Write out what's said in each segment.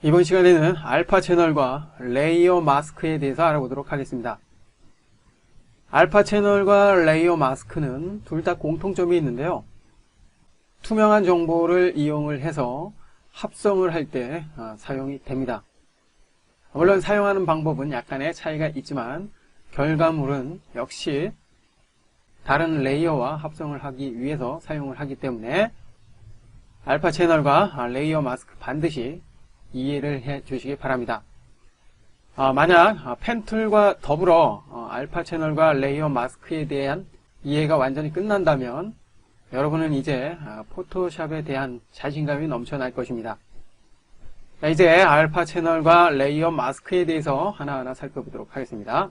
이번 시간에는 알파 채널과 레이어 마스크에 대해서 알아보도록 하겠습니다. 알파 채널과 레이어 마스크는 둘 다 공통점이 있는데요. 투명한 정보를 이용을 해서 합성을 할 때 사용이 됩니다. 물론 사용하는 방법은 약간의 차이가 있지만 결과물은 역시 다른 레이어와 합성을 하기 위해서 사용을 하기 때문에 알파 채널과 레이어 마스크 반드시 이해를 해 주시기 바랍니다. 만약 펜툴과 더불어 알파 채널과 레이어 마스크에 대한 이해가 완전히 끝난다면 여러분은 이제 포토샵에 대한 자신감이 넘쳐날 것입니다. 이제 알파 채널과 레이어 마스크에 대해서 하나하나 살펴보도록 하겠습니다.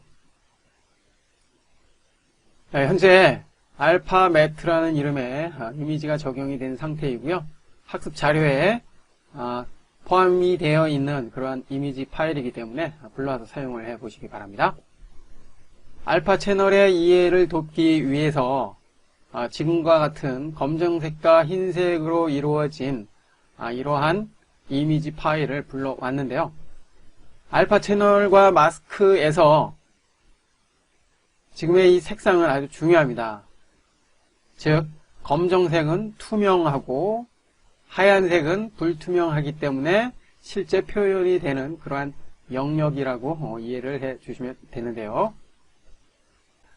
현재 알파 매트라는 이름의 이미지가 적용이 된 상태이고요. 학습 자료에 포함이 되어 있는 그러한 이미지 파일이기 때문에 불러와서 사용을 해 보시기 바랍니다. 알파 채널의 이해를 돕기 위해서 지금과 같은 검정색과 흰색으로 이루어진 이러한 이미지 파일을 불러왔는데요. 알파 채널과 마스크에서 지금의 이 색상은 아주 중요합니다. 즉 검정색은 투명하고 하얀색은 불투명하기 때문에 실제 표현이 되는 그러한 영역이라고 이해를 해 주시면 되는데요.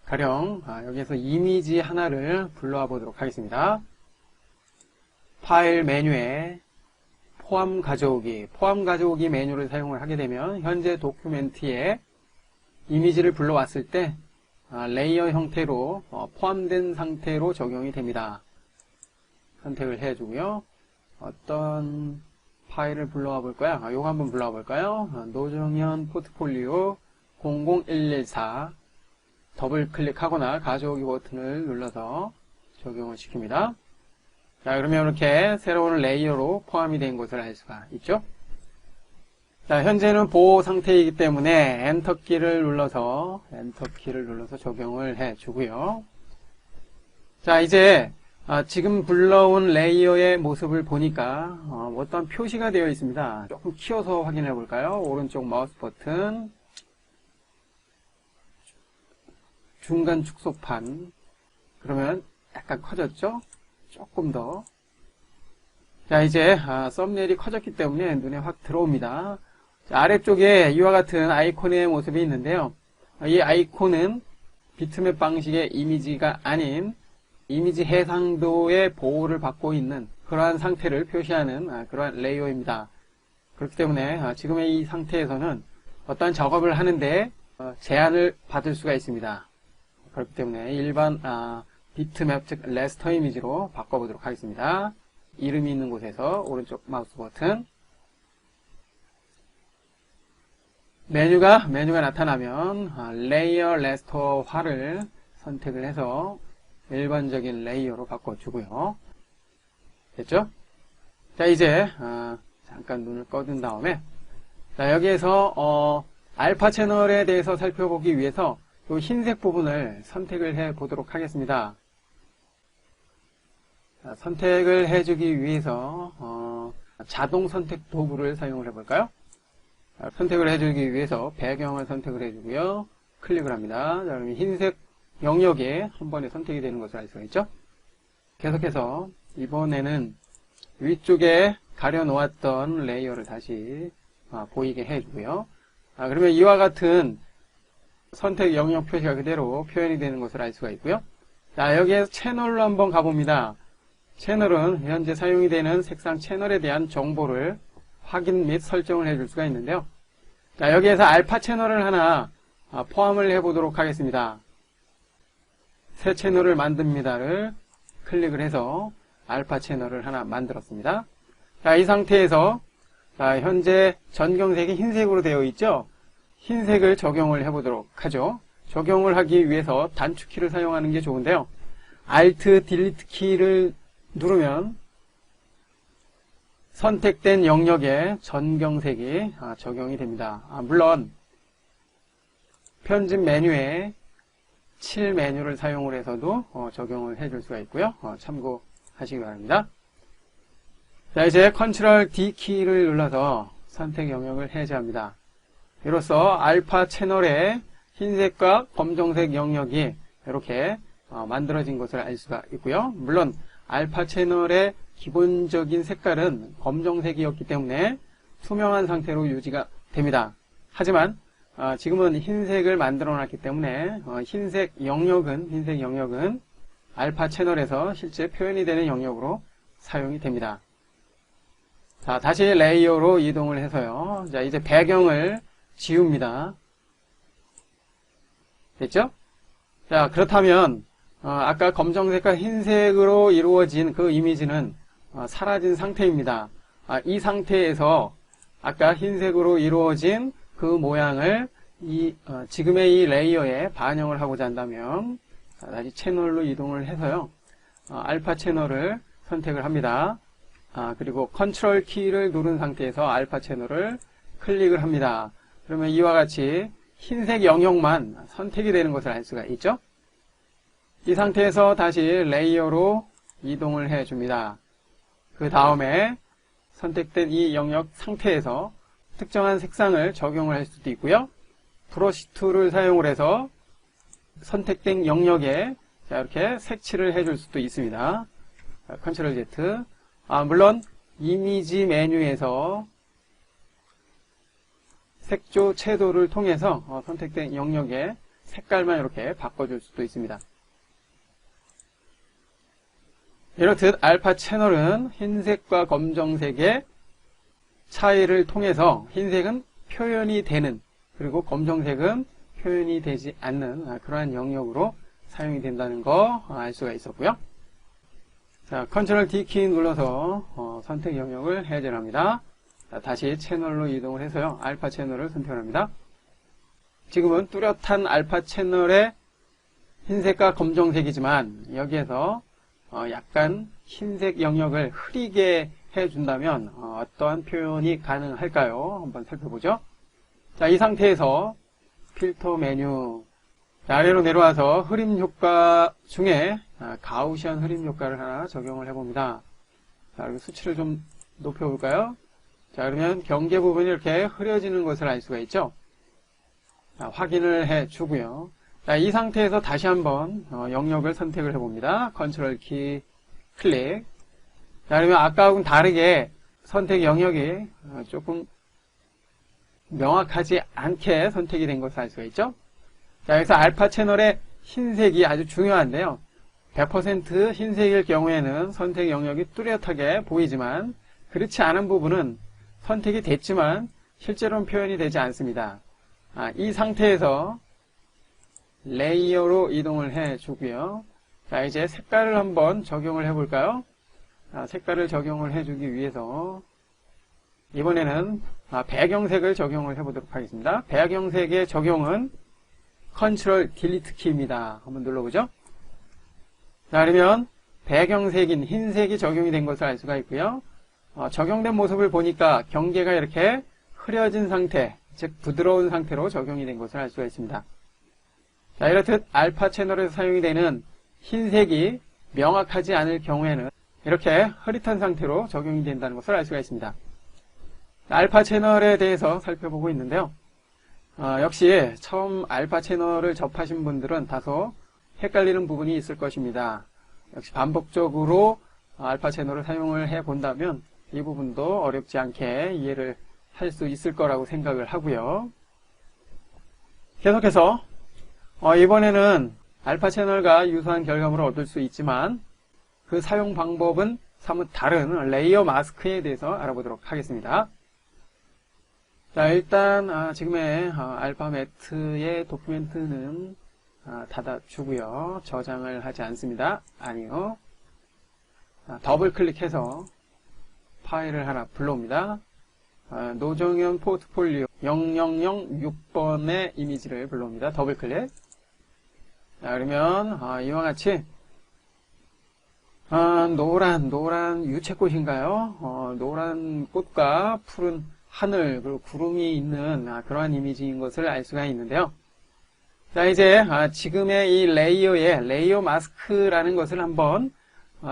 가령 여기에서 이미지 하나를 불러와 보도록 하겠습니다. 파일 메뉴에 포함 가져오기 메뉴를 사용을 하게 되면 현재 도큐멘트에 이미지를 불러왔을 때 레이어 형태로 포함된 상태로 적용이 됩니다. 선택을 해주고요. 어떤 파일을 불러와 볼까요? 요거 한번 불러와 볼까요? 노정현 포트폴리오 00114 더블 클릭하거나 가져오기 버튼을 눌러서 적용을 시킵니다. 자, 그러면 이렇게 새로운 레이어로 포함이 된 것을 알 수가 있죠. 자, 현재는 보호 상태이기 때문에 엔터키를 눌러서 적용을 해 주고요. 자, 이제 지금 불러온 레이어의 모습을 보니까 어떤 표시가 되어 있습니다. 조금 키워서 확인해 볼까요? 오른쪽 마우스 버튼, 중간 축소판. 그러면 약간 커졌죠? 조금 더. 자, 이제 썸네일이 커졌기 때문에 눈에 확 들어옵니다. 자, 아래쪽에 이와 같은 아이콘의 모습이 있는데요. 이 아이콘은 비트맵 방식의 이미지가 아닌 이미지 해상도의 보호를 받고 있는 그러한 상태를 표시하는 그러한 레이어입니다. 그렇기 때문에 지금의 이 상태에서는 어떤 작업을 하는데 제한을 받을 수가 있습니다. 그렇기 때문에 일반 비트맵 즉 레스터 이미지로 바꿔보도록 하겠습니다. 이름이 있는 곳에서 오른쪽 마우스 버튼, 메뉴가 나타나면 레이어 레스터화를 선택을 해서 일반적인 레이어로 바꿔주고요. 됐죠? 자, 이제 잠깐 눈을 꺼둔 다음에 자, 여기에서 알파 채널에 대해서 살펴보기 위해서 이 흰색 부분을 선택을 해 보도록 하겠습니다. 자, 선택을 해주기 위해서 자동 선택 도구를 사용을 해볼까요? 자, 선택을 해주기 위해서 배경을 선택을 해주고요. 클릭을 합니다. 자, 그러면 흰색 영역에 한 번에 선택이 되는 것을 알 수가 있죠. 계속해서 이번에는 위쪽에 가려놓았던 레이어를 다시 보이게 해주고요. 그러면 이와 같은 선택 영역 표시가 그대로 표현이 되는 것을 알 수가 있고요. 자, 여기에서 채널로 한번 가봅니다. 채널은 현재 사용이 되는 색상 채널에 대한 정보를 확인 및 설정을 해줄 수가 있는데요. 자, 여기에서 알파 채널을 하나 포함을 해보도록 하겠습니다. 새 채널을 만듭니다를 클릭을 해서 알파 채널을 하나 만들었습니다. 자, 이 상태에서 현재 전경색이 흰색으로 되어 있죠. 흰색을 적용을 해보도록 하죠. 적용을 하기 위해서 단축키를 사용하는 게 좋은데요. Alt, Delete 키를 누르면 선택된 영역에 전경색이 적용이 됩니다. 물론 편집 메뉴에 7 메뉴를 사용을 해서도 적용을 해줄 수가 있고요. 참고하시기 바랍니다. 자, 이제 Ctrl D 키를 눌러서 선택 영역을 해제합니다. 이로써 알파 채널의 흰색과 검정색 영역이 이렇게 만들어진 것을 알 수가 있고요. 물론 알파 채널의 기본적인 색깔은 검정색이었기 때문에 투명한 상태로 유지가 됩니다. 하지만 지금은 흰색을 만들어 놨기 때문에 흰색 영역은 알파 채널에서 실제 표현이 되는 영역으로 사용이 됩니다. 자, 다시 레이어로 이동을 해서요. 자, 이제 배경을 지웁니다. 됐죠? 자, 그렇다면 아까 검정색과 흰색으로 이루어진 그 이미지는 사라진 상태입니다. 이 상태에서 아까 흰색으로 이루어진 그 모양을 지금의 이 레이어에 반영을 하고자 한다면 다시 채널로 이동을 해서요. 알파 채널을 선택을 합니다. 그리고 컨트롤 키를 누른 상태에서 알파 채널을 클릭을 합니다. 그러면 이와 같이 흰색 영역만 선택이 되는 것을 알 수가 있죠. 이 상태에서 다시 레이어로 이동을 해줍니다. 그 다음에 선택된 이 영역 상태에서 특정한 색상을 적용을 할 수도 있고요. 브러쉬 툴을 사용을 해서 선택된 영역에 이렇게 색칠을 해줄 수도 있습니다. 컨트롤 Z. 물론 이미지 메뉴에서 색조 채도를 통해서 선택된 영역의 색깔만 이렇게 바꿔줄 수도 있습니다. 이렇듯 알파 채널은 흰색과 검정색의 차이를 통해서 흰색은 표현이 되는, 그리고 검정색은 표현이 되지 않는 그러한 영역으로 사용이 된다는 거 알 수가 있었고요. 자, 컨트롤 D키 눌러서 선택 영역을 해제합니다. 다시 채널로 이동을 해서요. 알파 채널을 선택합니다. 지금은 뚜렷한 알파 채널의 흰색과 검정색이지만 여기에서 약간 흰색 영역을 흐리게 해준다면 어떠한 표현이 가능할까요? 한번 살펴보죠. 자, 이 상태에서 필터 메뉴 아래로 내려와서 흐림 효과 중에 가우시안 흐림 효과를 하나 적용을 해봅니다. 자, 그리고 수치를 좀 높여볼까요? 자, 그러면 경계 부분이 이렇게 흐려지는 것을 알 수가 있죠. 자, 확인을 해주고요. 자, 이 상태에서 다시 한번 영역을 선택을 해봅니다. 컨트롤 키 클릭. 자, 그러면 아까하고는 다르게 선택 영역이 조금 명확하지 않게 선택이 된 것을 알 수가 있죠. 자, 여기서 알파 채널의 흰색이 아주 중요한데요. 100% 흰색일 경우에는 선택 영역이 뚜렷하게 보이지만 그렇지 않은 부분은 선택이 됐지만 실제로는 표현이 되지 않습니다. 이 상태에서 레이어로 이동을 해주고요. 자, 이제 색깔을 한번 적용을 해볼까요? 색깔을 적용을 해주기 위해서 이번에는 배경색을 적용을 해보도록 하겠습니다. 배경색의 적용은 컨트롤 딜리트 키입니다. 한번 눌러보죠. 자, 그러면 배경색인 흰색이 적용이 된 것을 알 수가 있고요. 적용된 모습을 보니까 경계가 이렇게 흐려진 상태, 즉 부드러운 상태로 적용이 된 것을 알 수가 있습니다. 자, 이렇듯 알파 채널에서 사용이 되는 흰색이 명확하지 않을 경우에는 이렇게 흐릿한 상태로 적용이 된다는 것을 알 수가 있습니다. 알파 채널에 대해서 살펴보고 있는데요. 역시 처음 알파 채널을 접하신 분들은 다소 헷갈리는 부분이 있을 것입니다. 역시 반복적으로 알파 채널을 사용을 해 본다면 이 부분도 어렵지 않게 이해를 할 수 있을 거라고 생각을 하고요. 계속해서 이번에는 알파 채널과 유사한 결과물을 얻을 수 있지만 그 사용 방법은 사뭇 다른 레이어 마스크에 대해서 알아보도록 하겠습니다. 자, 일단 지금의 알파 매트의 도큐멘트는 닫아주고요. 저장을 하지 않습니다. 아니요. 더블 클릭해서 파일을 하나 불러옵니다. 노정현 포트폴리오 0006번의 이미지를 불러옵니다. 더블 클릭. 자, 그러면 이와 같이 노란 유채꽃인가요? 노란 꽃과 푸른 하늘 그리고 구름이 있는 그러한 이미지인 것을 알 수가 있는데요. 자, 이제 지금의 이 레이어에 레이어 마스크라는 것을 한번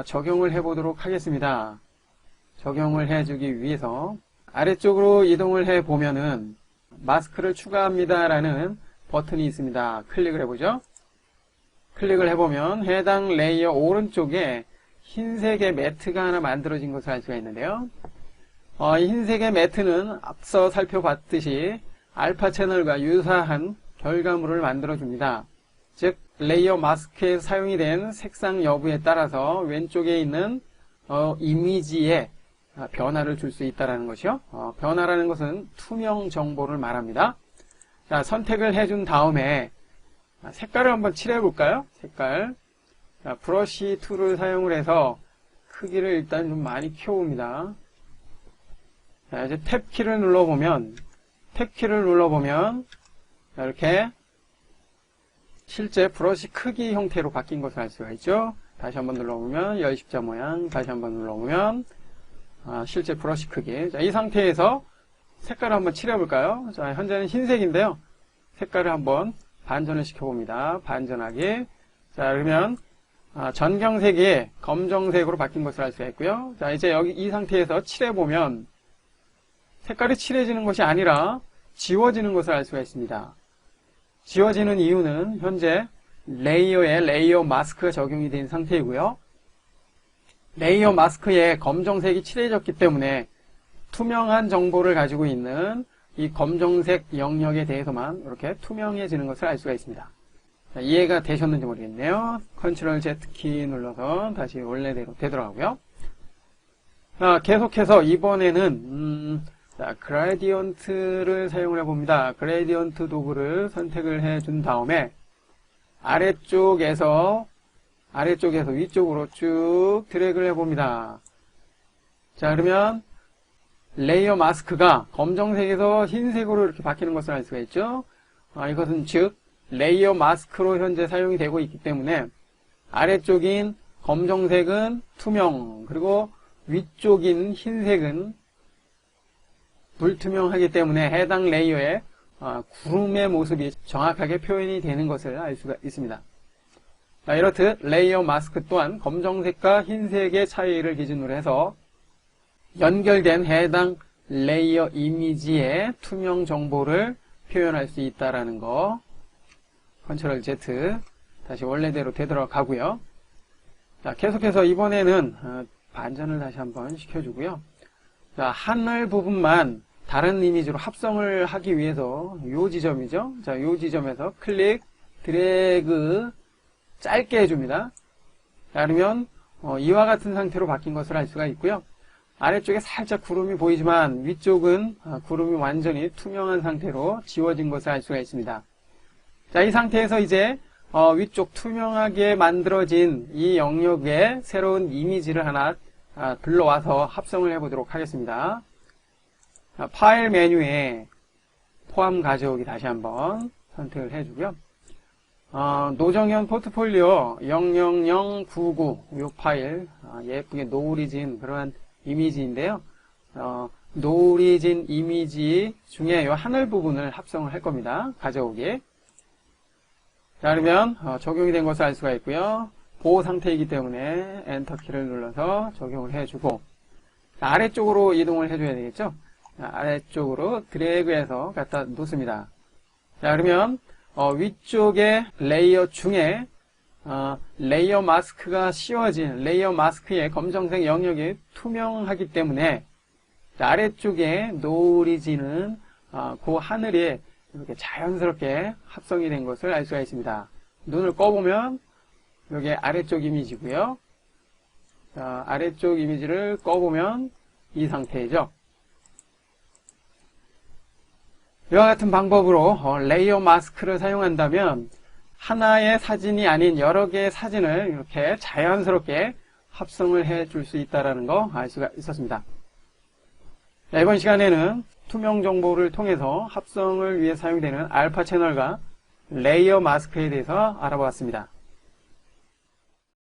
적용을 해 보도록 하겠습니다. 적용을 해주기 위해서 아래쪽으로 이동을 해 보면은 마스크를 추가합니다라는 버튼이 있습니다. 클릭을 해보죠. 클릭을 해보면 해당 레이어 오른쪽에 흰색의 매트가 하나 만들어진 것을 알 수가 있는데요. 이 흰색의 매트는 앞서 살펴봤듯이 알파 채널과 유사한 결과물을 만들어줍니다. 즉 레이어 마스크에 사용이 된 색상 여부에 따라서 왼쪽에 있는 이미지에 변화를 줄 수 있다는 것이요. 변화라는 것은 투명 정보를 말합니다. 자, 선택을 해준 다음에 색깔을 한번 칠해 볼까요? 색깔. 자, 브러쉬 툴을 사용을 해서 크기를 일단 좀 많이 키워봅니다. 자, 이제 탭키를 눌러보면 자, 이렇게 실제 브러쉬 크기 형태로 바뀐 것을 알 수가 있죠. 다시 한번 눌러보면 열십자 모양, 다시 한번 눌러보면 실제 브러쉬 크기. 자, 이 상태에서 색깔을 한번 칠해볼까요? 자, 현재는 흰색인데요. 색깔을 한번 반전을 시켜봅니다. 반전하기. 자, 그러면 전경색이 검정색으로 바뀐 것을 알 수가 있고요. 자, 이제 여기 이 상태에서 칠해보면 색깔이 칠해지는 것이 아니라 지워지는 것을 알 수가 있습니다. 지워지는 이유는 현재 레이어에 레이어 마스크가 적용이 된 상태이고요. 레이어 마스크에 검정색이 칠해졌기 때문에 투명한 정보를 가지고 있는 이 검정색 영역에 대해서만 이렇게 투명해지는 것을 알 수가 있습니다. 자, 이해가 되셨는지 모르겠네요. 컨트롤 Z 키 눌러서 다시 원래대로 되돌아가고요. 자, 계속해서 이번에는 그라디언트를 사용을 해봅니다. 그라디언트 도구를 선택을 해준 다음에 아래쪽에서 위쪽으로 쭉 드래그를 해봅니다. 자, 그러면 레이어 마스크가 검정색에서 흰색으로 이렇게 바뀌는 것을 알 수가 있죠. 이것은 즉 레이어 마스크로 현재 사용이 되고 있기 때문에 아래쪽인 검정색은 투명, 그리고 위쪽인 흰색은 불투명하기 때문에 해당 레이어의 구름의 모습이 정확하게 표현이 되는 것을 알 수가 있습니다. 자, 이렇듯 레이어 마스크 또한 검정색과 흰색의 차이를 기준으로 해서 연결된 해당 레이어 이미지의 투명 정보를 표현할 수 있다는 거. 컨트롤 Z 다시 원래대로 되돌아가고요. 자, 계속해서 이번에는 반전을 다시 한번 시켜주고요. 자, 하늘 부분만 다른 이미지로 합성을 하기 위해서 요 지점이죠. 자, 요 지점에서 클릭, 드래그 짧게 해줍니다. 자, 그러면 이와 같은 상태로 바뀐 것을 알 수가 있고요. 아래쪽에 살짝 구름이 보이지만 위쪽은 구름이 완전히 투명한 상태로 지워진 것을 알 수가 있습니다. 자, 이 상태에서 이제 위쪽 투명하게 만들어진 이 영역에 새로운 이미지를 하나 불러와서 합성을 해보도록 하겠습니다. 자, 파일 메뉴에 포함 가져오기 다시 한번 선택을 해주고요. 노정현 포트폴리오 00099 이 파일 예쁘게 노오리진 그러한 이미지인데요. 노오리진 이미지 중에 이 하늘 부분을 합성을 할 겁니다. 가져오기. 자, 그러면 적용이 된 것을 알 수가 있고요. 보호 상태이기 때문에 엔터 키를 눌러서 적용을 해주고 아래쪽으로 이동을 해줘야 되겠죠. 자, 아래쪽으로 드래그해서 갖다 놓습니다. 자, 그러면 위쪽의 레이어 중에 레이어 마스크가 씌워진 레이어 마스크의 검정색 영역이 투명하기 때문에 아래쪽에 노오리진은 그 하늘에 이렇게 자연스럽게 합성이 된 것을 알 수가 있습니다. 눈을 꺼보면 여기 아래쪽 이미지고요. 자, 아래쪽 이미지를 꺼보면 이 상태이죠. 이와 같은 방법으로 레이어 마스크를 사용한다면 하나의 사진이 아닌 여러 개의 사진을 이렇게 자연스럽게 합성을 해줄 수 있다는 거 알 수가 있었습니다. 자, 이번 시간에는 투명 정보를 통해서 합성을 위해 사용되는 알파 채널과 레이어 마스크에 대해서 알아보았습니다.